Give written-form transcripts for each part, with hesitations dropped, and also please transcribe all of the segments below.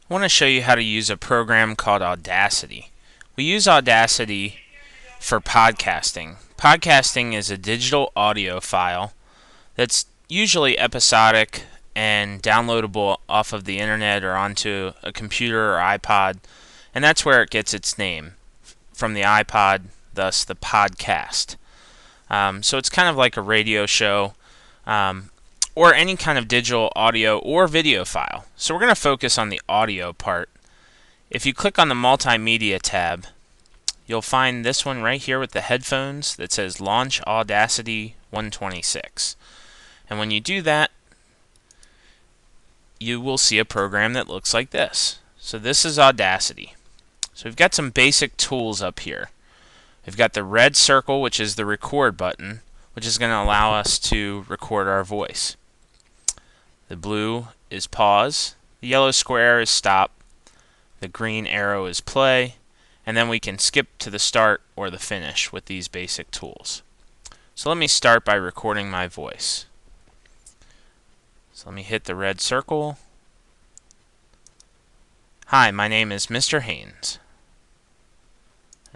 I want to show you how to use a program called Audacity. We use Audacity for podcasting. Podcasting is a digital audio file that's usually episodic and downloadable off of the internet or onto a computer or iPod, and that's where it gets its name, from the iPod, thus the podcast. So it's kind of like a radio show, or any kind of digital audio or video file. So we're going to focus on the audio part. If you click on the Multimedia tab, you'll find this one right here with the headphones that says Launch Audacity 126. And when you do that, you will see a program that looks like this. So this is Audacity. So we've got some basic tools up here. We've got the red circle, which is the record button, which is going to allow us to record our voice. The blue is pause, the yellow square is stop, the green arrow is play, and then we can skip to the start or the finish with these basic tools. So let me start by recording my voice. So let me hit the red circle. Hi, my name is Mr. Haynes.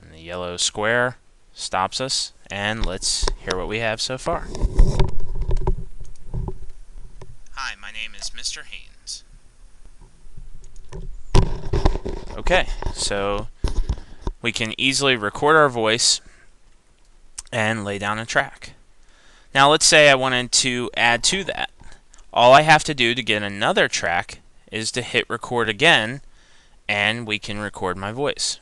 And the yellow square stops us, and let's hear what we have so far. Hi, my name is Mr. Haynes. Okay, so we can easily record our voice and lay down a track. Now let's say I wanted to add to that. All I have to do to get another track is to hit record again, and we can record my voice.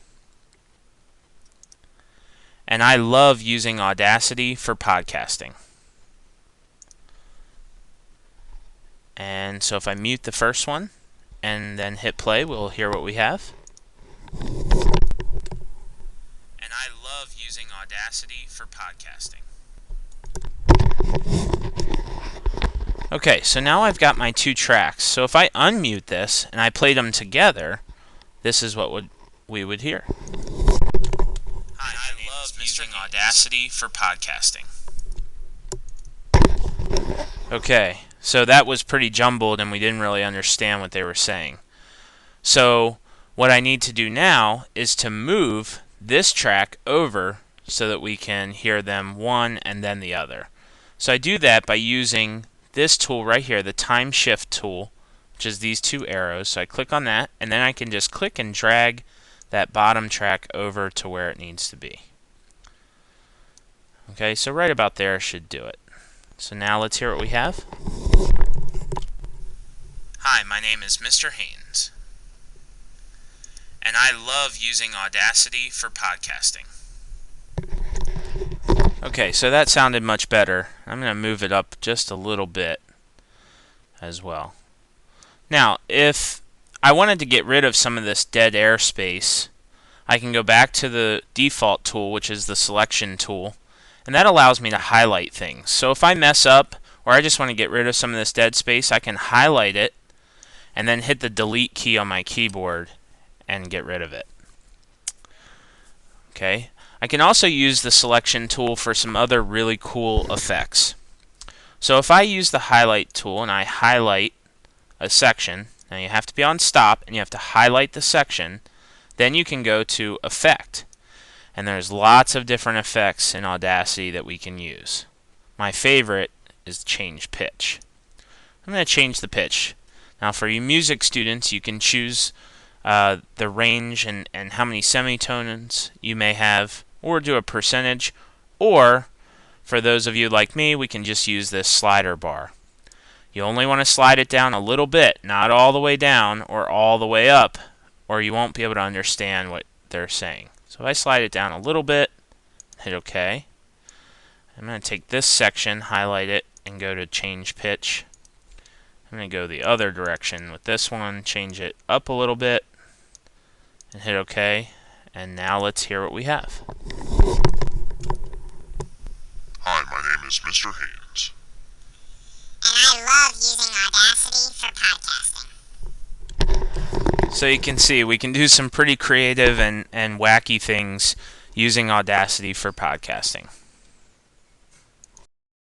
And I love using Audacity for podcasting. And so if I mute the first one and then hit play, we'll hear what we have. And I love using Audacity for podcasting. Okay, so now I've got my two tracks. So if I unmute this and I played them together, this is what we would hear. Hi, I love using Audacity for podcasting. Okay, so that was pretty jumbled and we didn't really understand what they were saying. So what I need to do now is to move this track over so that we can hear them one and then the other. So I do that by using this tool right here, the time shift tool, which is these two arrows. So I click on that, and then I can just click and drag that bottom track over to where it needs to be. Okay, so right about there should do it. So now let's hear what we have. Hi, my name is Mr. Haynes, and I love using Audacity for podcasting. Okay, so that sounded much better. I'm going to move it up just a little bit as well. Now, if I wanted to get rid of some of this dead air space, I can go back to the default tool, which is the selection tool, and that allows me to highlight things. So if I mess up or I just want to get rid of some of this dead space, I can highlight it and then hit the delete key on my keyboard and get rid of it. Okay. I can also use the selection tool for some other really cool effects. So if I use the highlight tool and I highlight a section, now you have to be on stop and you have to highlight the section, then you can go to Effect. And there's lots of different effects in Audacity that we can use. My favorite is change pitch. I'm going to change the pitch. Now for you music students, you can choose the range and how many semitones you may have, or do a percentage, or for those of you like me, we can just use this slider bar. You only want to slide it down a little bit, not all the way down or all the way up, or you won't be able to understand what they're saying. So if I slide it down a little bit, hit OK. I'm going to take this section, highlight it, and go to change pitch. I'm going to go the other direction with this one, change it up a little bit, and hit OK. And now let's hear what we have. Hi, my name is Mr. Haynes. And I love using Audacity for podcasting. So you can see we can do some pretty creative and wacky things using Audacity for podcasting.